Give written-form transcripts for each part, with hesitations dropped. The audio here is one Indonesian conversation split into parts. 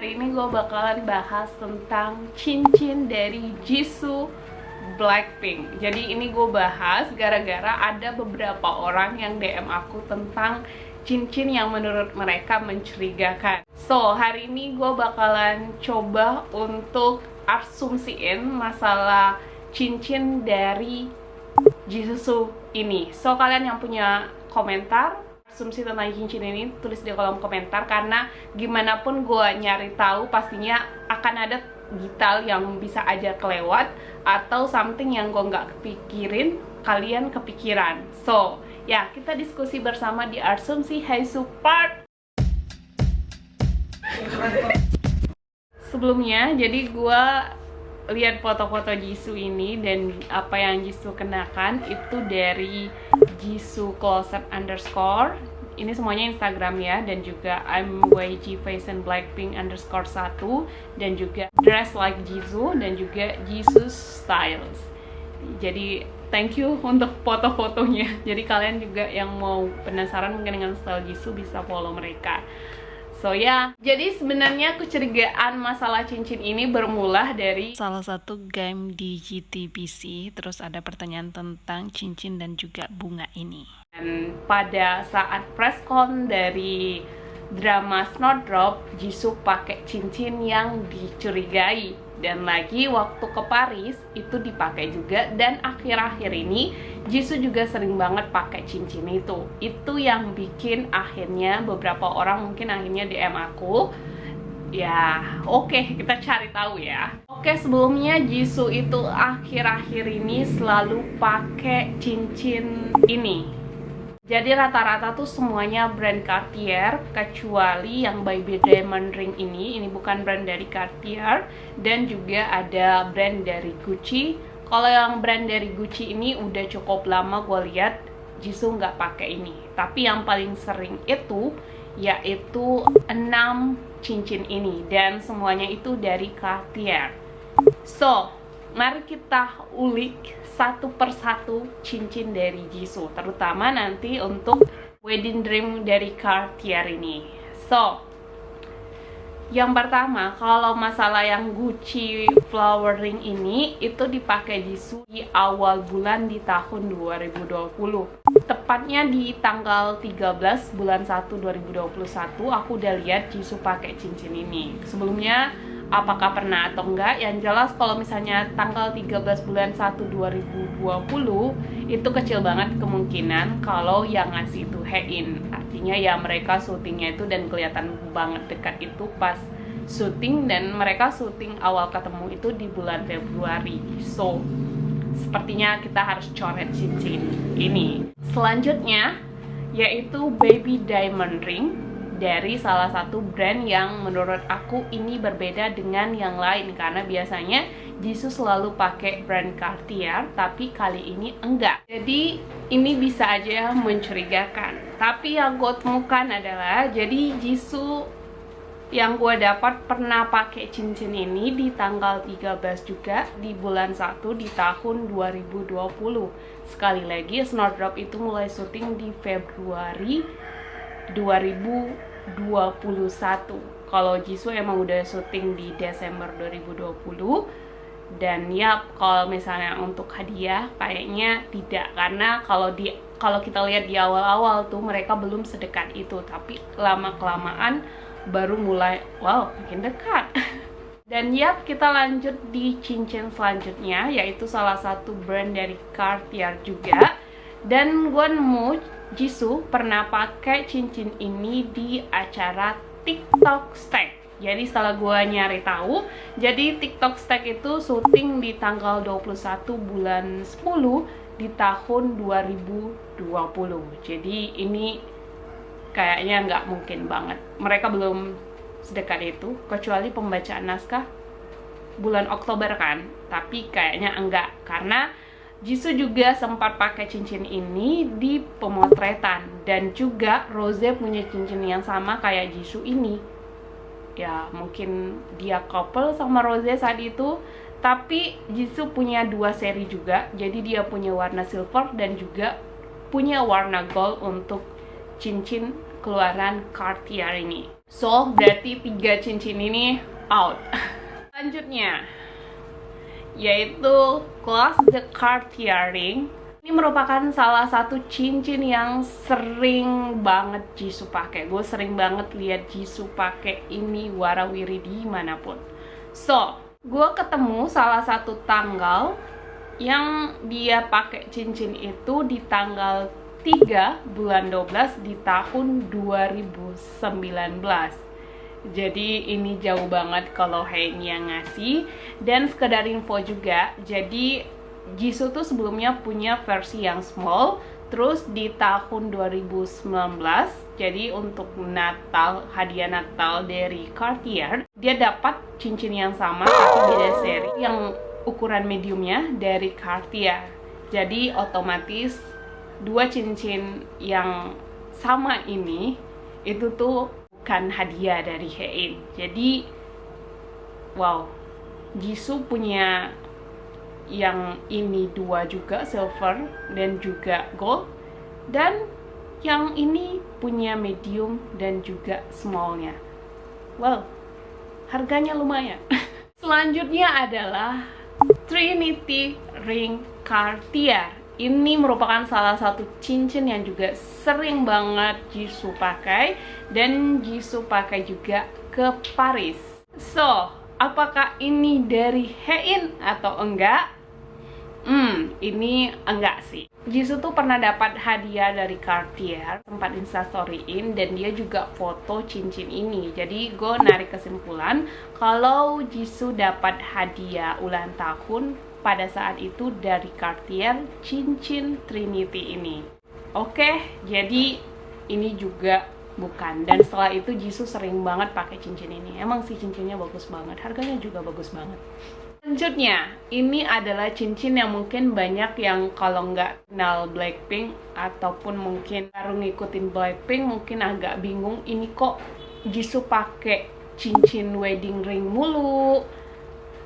Hari ini gue bakalan bahas tentang cincin dari Jisoo Blackpink. Jadi ini gue bahas gara-gara ada beberapa orang yang DM aku tentang cincin yang menurut mereka mencurigakan. So, hari ini gue bakalan coba untuk asumsiin masalah cincin dari Jisoo ini. So, kalian yang punya komentar asumsi tentang cincin ini tulis di kolom komentar, karena gimana pun gue nyari tahu pastinya akan ada detail yang bisa aja kelewat atau something yang gue nggak kepikirin kalian kepikiran. So ya, kita diskusi bersama di asumsi Haisu part. Sebelumnya, jadi gue lihat foto-foto Jisoo ini dan apa yang Jisoo kenakan itu dari Jisoo Closet _ ini semuanya Instagram ya, dan juga I'm YG Fashion Blackpink _ 1 dan juga Dress Like Jisoo dan juga Jisoo Styles. Jadi thank you untuk foto-fotonya. Jadi kalian juga yang mau penasaran mungkin dengan style Jisoo bisa follow mereka. So ya, jadi sebenarnya kecurigaan masalah cincin ini bermula dari salah satu game di GTBC. Terus ada pertanyaan tentang cincin dan juga bunga ini. Dan pada saat presscon dari drama Snowdrop, Jisoo pakai cincin yang dicurigai. Dan lagi waktu ke Paris itu dipakai juga, dan akhir-akhir ini Jisoo juga sering banget pakai cincin itu. Itu yang bikin akhirnya beberapa orang mungkin akhirnya DM aku. Ya, oke, kita cari tahu ya. Oke, sebelumnya Jisoo itu akhir-akhir ini selalu pakai cincin ini. Jadi rata-rata tuh semuanya brand Cartier, kecuali yang Baby Diamond Ring ini bukan brand dari Cartier, dan juga ada brand dari Gucci. Kalau yang brand dari Gucci ini udah cukup lama gue lihat Jisoo nggak pakai ini. Tapi yang paling sering itu yaitu 6 cincin ini, dan semuanya itu dari Cartier. So, mari kita ulik satu persatu cincin dari Jisoo, terutama nanti untuk Wedding Dream dari Cartier ini. So, yang pertama, kalau masalah yang Gucci Flower Ring ini itu dipakai Jisoo di awal bulan di tahun 2020. Tepatnya di tanggal 13 bulan 1 2021 aku udah lihat Jisoo pakai cincin ini. Sebelumnya apakah pernah atau enggak, yang jelas kalau misalnya tanggal 13 bulan 1 2020 itu kecil banget kemungkinan kalau yang ngasih itu Hein. Artinya ya mereka syutingnya itu dan kelihatan banget dekat itu pas syuting, dan mereka syuting awal ketemu itu di bulan Februari. So, sepertinya kita harus coret cincin ini. Selanjutnya yaitu Baby Diamond Ring dari salah satu brand yang menurut aku ini berbeda dengan yang lain, karena biasanya Jisoo selalu pakai brand Cartier, tapi kali ini enggak. Jadi ini bisa aja mencurigakan. Tapi yang gue temukan adalah, jadi Jisoo yang gue dapat pernah pakai cincin ini di tanggal 13 juga di bulan 1 di tahun 2020. Sekali lagi, Snowdrop itu mulai syuting di Februari 2021. Kalau Jisoo emang udah syuting di Desember 2020. Dan ya, kalau misalnya untuk hadiah kayaknya tidak, karena kalau kita lihat di awal-awal tuh mereka belum sedekat itu, tapi lama-kelamaan baru mulai wow makin dekat. Dan ya, kita lanjut di cincin selanjutnya, yaitu salah satu brand dari Cartier juga. Dan gue nemu Jisoo pernah pakai cincin ini di acara TikTok Stack. Jadi setelah gue nyari tahu, jadi TikTok Stack itu syuting di tanggal 21 bulan 10 di tahun 2020. Jadi ini kayaknya nggak mungkin banget. Mereka belum sedekat itu, kecuali pembacaan naskah bulan Oktober kan. Tapi kayaknya enggak, karena Jisoo juga sempat pakai cincin ini di pemotretan, dan juga Rose punya cincin yang sama kayak Jisoo ini. Ya mungkin dia couple sama Rose saat itu, tapi Jisoo punya 2 seri juga. Jadi dia punya warna silver dan juga punya warna gold untuk cincin keluaran Cartier ini. So, berarti 3 cincin ini out. Selanjutnya, yaitu Class de Cartier ring. Ini merupakan salah satu cincin yang sering banget Jisoo pakai. Gue sering banget lihat Jisoo pakai ini warawiri dimanapun. So, gue ketemu salah satu tanggal yang dia pakai cincin itu di tanggal 3 bulan 12 di tahun 2019. Jadi ini jauh banget kalau Hein yang ngasih. Dan sekedar info juga, jadi Jisoo tuh sebelumnya punya versi yang small. Terus di tahun 2019, jadi untuk Natal, hadiah Natal dari Cartier, dia dapat cincin yang sama tapi beda seri yang ukuran mediumnya dari Cartier. Jadi otomatis 2 cincin yang sama ini itu tuh bukan hadiah dari Hein. Jadi wow, Jisoo punya yang ini 2 juga, silver dan juga gold, dan yang ini punya medium dan juga smallnya. Wow, harganya lumayan. Selanjutnya adalah Trinity ring Cartier. Ini merupakan salah satu cincin yang juga sering banget Jisoo pakai, dan Jisoo pakai juga ke Paris. So, apakah ini dari Hein atau enggak? Ini enggak sih. Jisoo tuh pernah dapat hadiah dari Cartier, sempat instastoryin, dan dia juga foto cincin ini. Jadi gue narik kesimpulan kalau Jisoo dapat hadiah ulang tahun pada saat itu dari Cartier, cincin Trinity ini. Oke, jadi ini juga bukan. Dan setelah itu Jisoo sering banget pakai cincin ini. Emang sih cincinnya bagus banget, harganya juga bagus banget. Selanjutnya, ini adalah cincin yang mungkin banyak yang kalau nggak kenal Blackpink ataupun mungkin baru ngikutin Blackpink mungkin agak bingung, ini kok Jisoo pakai cincin wedding ring mulu.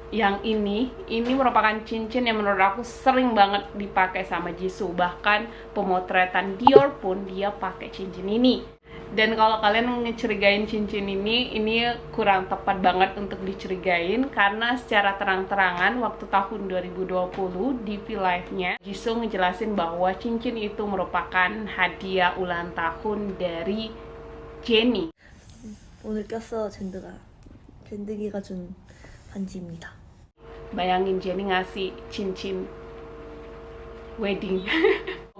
Yang ini merupakan cincin yang menurut aku sering banget dipakai sama Jisoo. Bahkan pemotretan Dior pun dia pakai cincin ini. Dan kalau kalian ngecurigain cincin ini kurang tepat banget untuk dicurigain, karena secara terang-terangan waktu tahun 2020 di V-Live-nya Jisoo ngejelasin bahwa cincin itu merupakan hadiah ulang tahun dari Jennie. 오늘 꼈어 젠드기가 준 반지입니다. Bayangin Jennie ngasih cincin wedding.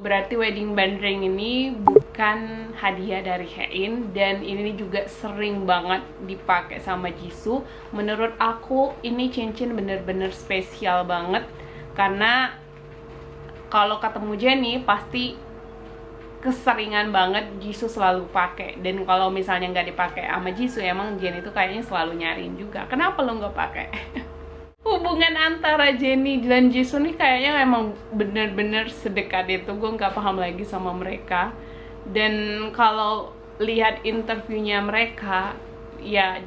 Berarti wedding band ring ini bukan hadiah dari Hein, dan ini juga sering banget dipakai sama Jisoo. Menurut aku ini cincin bener-bener spesial banget, karena kalau ketemu Jennie pasti keseringan banget Jisoo selalu pakai. Dan kalau misalnya nggak dipakai sama Jisoo, emang Jennie itu kayaknya selalu nyariin juga, kenapa lo nggak pakai? Hubungan antara Jennie dan Jisoo nih kayaknya memang bener-bener sedekat itu. Gue nggak paham lagi sama mereka. Dan kalau lihat interviewnya mereka, ya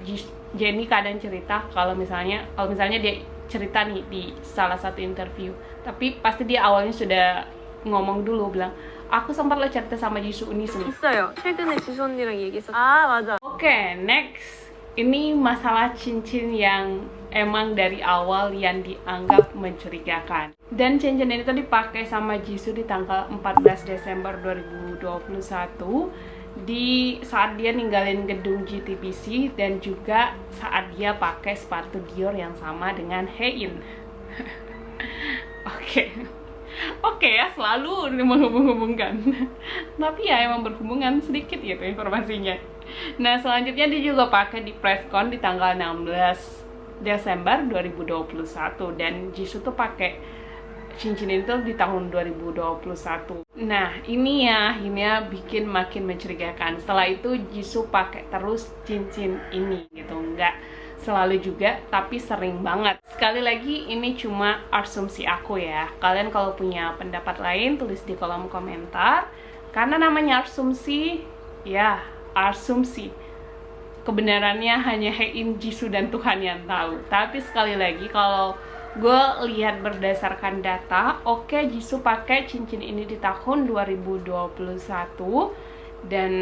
Jennie kadang cerita kalau misalnya dia cerita nih di salah satu interview, tapi pasti dia awalnya sudah ngomong dulu, bilang aku sempat lo cerita sama Jisoo ini semua. 있어요. 최근에 지수 언니랑 얘기했어. 아 맞아. Oke, next. Ini masalah cincin yang emang dari awal yang dianggap mencurigakan. Dan cincin ini tuh dipakai sama Jisoo di tanggal 14 Desember 2021 di saat dia ninggalin gedung GTBC, dan juga saat dia pakai sepatu Dior yang sama dengan Hein. Oke ya, selalu menghubung-hubungkan. Tapi ya emang berhubungan sedikit gitu informasinya. Nah, selanjutnya dia juga pakai di presscon di tanggal 16 Desember 2021, dan Jisoo tuh pakai cincin itu di tahun 2021. Nah, ini ya bikin makin mencurigakan. Setelah itu Jisoo pakai terus cincin ini gitu, nggak selalu juga, tapi sering banget. Sekali lagi, ini cuma asumsi aku ya. Kalian kalau punya pendapat lain tulis di kolom komentar. Karena namanya asumsi, ya asumsi. Kebenarannya hanya Hein, Jisoo, dan Tuhan yang tahu. Tapi sekali lagi, kalau gue lihat berdasarkan data, oke, Jisoo pakai cincin ini di tahun 2021, Dan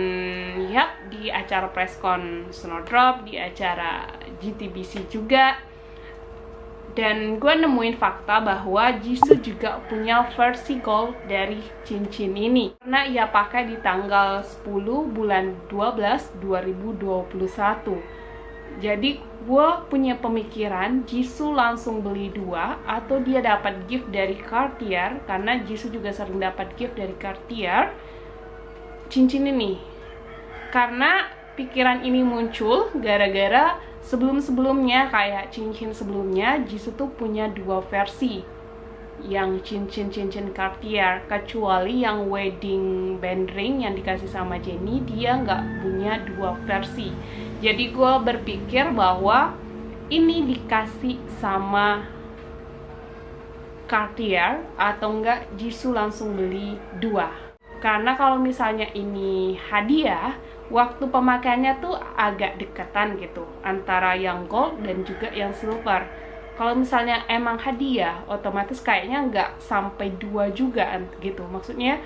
di acara presscon Snowdrop, di acara JTBC juga. Dan gue nemuin fakta bahwa Jisoo juga punya versi gold dari cincin ini, karena ia pakai di tanggal 10 bulan 12 2021. Jadi gue punya pemikiran Jisoo langsung beli 2 atau dia dapat gift dari Cartier, karena Jisoo juga sering dapat gift dari Cartier cincin ini. Karena pikiran ini muncul gara-gara sebelum-sebelumnya, kayak cincin sebelumnya, Jisoo tuh punya 2 versi yang cincin-cincin Cartier, kecuali yang wedding band ring yang dikasih sama Jennie, dia nggak punya 2 versi. Jadi gue berpikir bahwa ini dikasih sama Cartier atau enggak Jisoo langsung beli 2. Karena kalau misalnya ini hadiah, waktu pemakaiannya tuh agak deketan gitu antara yang gold dan juga yang silver. Kalau misalnya emang hadiah, otomatis kayaknya nggak sampai 2 juga gitu. Maksudnya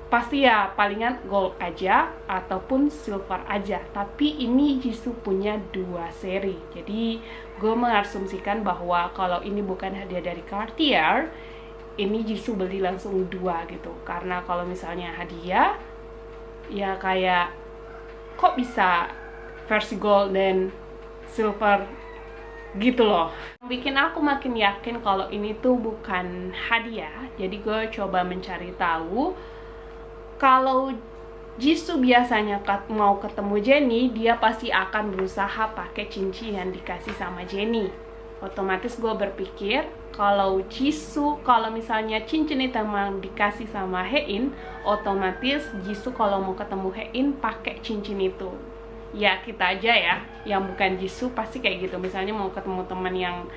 pasti ya palingan gold aja ataupun silver aja. Tapi ini Jisoo punya 2 seri. Jadi gue mengasumsikan bahwa kalau ini bukan hadiah dari Cartier, ini Jisoo beli langsung 2 gitu. Karena kalau misalnya hadiah, ya kayak kok bisa versi gold dan silver gitu loh. Bikin aku makin yakin kalau ini tuh bukan hadiah. Jadi gue coba mencari tahu. Kalau Jisoo biasanya mau ketemu Jennie, dia pasti akan berusaha pakai cincin yang dikasih sama Jennie. Otomatis gue berpikir kalau Jisoo, kalau misalnya cincin itu emang dikasih sama Hein, otomatis Jisoo kalau mau ketemu Hein pakai cincin itu. Ya kita aja ya, yang bukan Jisoo pasti kayak gitu. Misalnya mau ketemu teman yang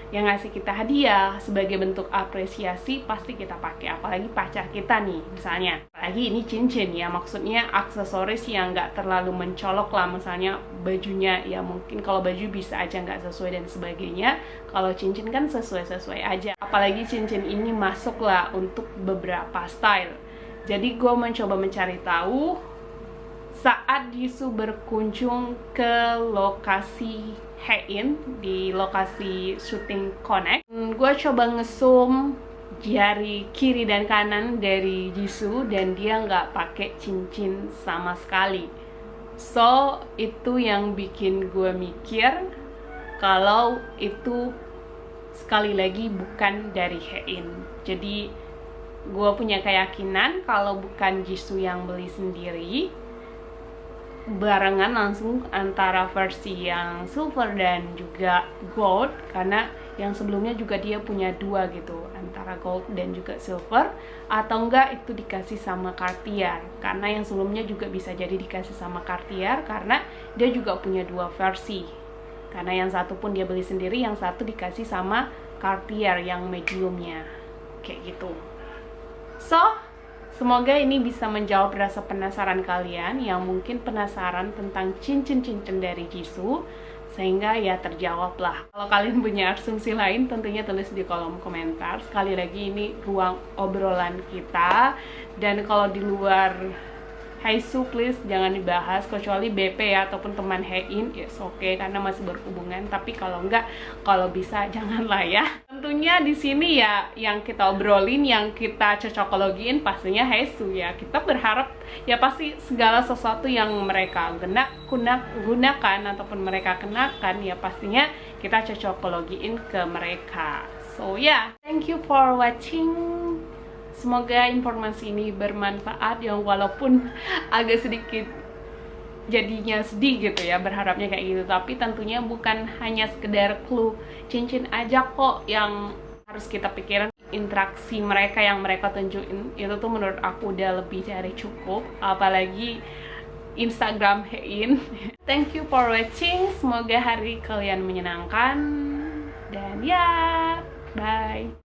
ngasih kita hadiah sebagai bentuk apresiasi, pasti kita pakai. Apalagi pacar kita nih misalnya. Apalagi ini cincin ya, maksudnya aksesoris yang nggak terlalu mencolok lah. Misalnya bajunya ya mungkin kalau baju bisa aja nggak sesuai dan sebagainya. Kalau cincin kan sesuai-sesuai aja. Apalagi cincin ini masuk lah untuk beberapa style. Jadi gue mencoba mencari tahu saat Jisoo berkunjung ke lokasi Hein, di lokasi syuting Connect. Gue coba nge-zoom jari kiri dan kanan dari Jisoo dan dia nggak pakai cincin sama sekali. So itu yang bikin gue mikir kalau itu sekali lagi bukan dari Hein. Jadi gue punya keyakinan kalau bukan Jisoo yang beli sendiri, barengan langsung antara versi yang silver dan juga gold, karena yang sebelumnya juga dia punya 2 gitu, antara gold dan juga silver, atau enggak itu dikasih sama Cartier, karena yang sebelumnya juga bisa jadi dikasih sama Cartier karena dia juga punya 2 versi, karena yang satu pun dia beli sendiri, yang satu dikasih sama Cartier yang mediumnya, kayak gitu. So semoga ini bisa menjawab rasa penasaran kalian yang mungkin penasaran tentang cincin-cincin dari Jisoo, sehingga ya terjawab lah. Kalau kalian punya asumsi lain tentunya tulis di kolom komentar. Sekali lagi ini ruang obrolan kita, dan kalau di luar Haesu please jangan dibahas, kecuali BP ya ataupun teman Hein, yes oke, karena masih berhubungan. Tapi kalau enggak, kalau bisa janganlah ya. Tentunya di sini ya yang kita obrolin, yang kita cocokologiin pastinya Haesu ya. Kita berharap ya pasti segala sesuatu yang mereka gunakan ataupun mereka kenakan ya pastinya kita cocokologiin ke mereka. So yeah, thank you for watching. Semoga informasi ini bermanfaat, yang walaupun agak sedikit jadinya sedih gitu ya, berharapnya kayak gitu. Tapi tentunya bukan hanya sekedar clue cincin aja kok yang harus kita pikirin. Interaksi mereka yang mereka tunjukin itu tuh menurut aku udah lebih dari cukup. Apalagi Instagram Hein. Thank you for watching. Semoga hari kalian menyenangkan. Dan ya, bye.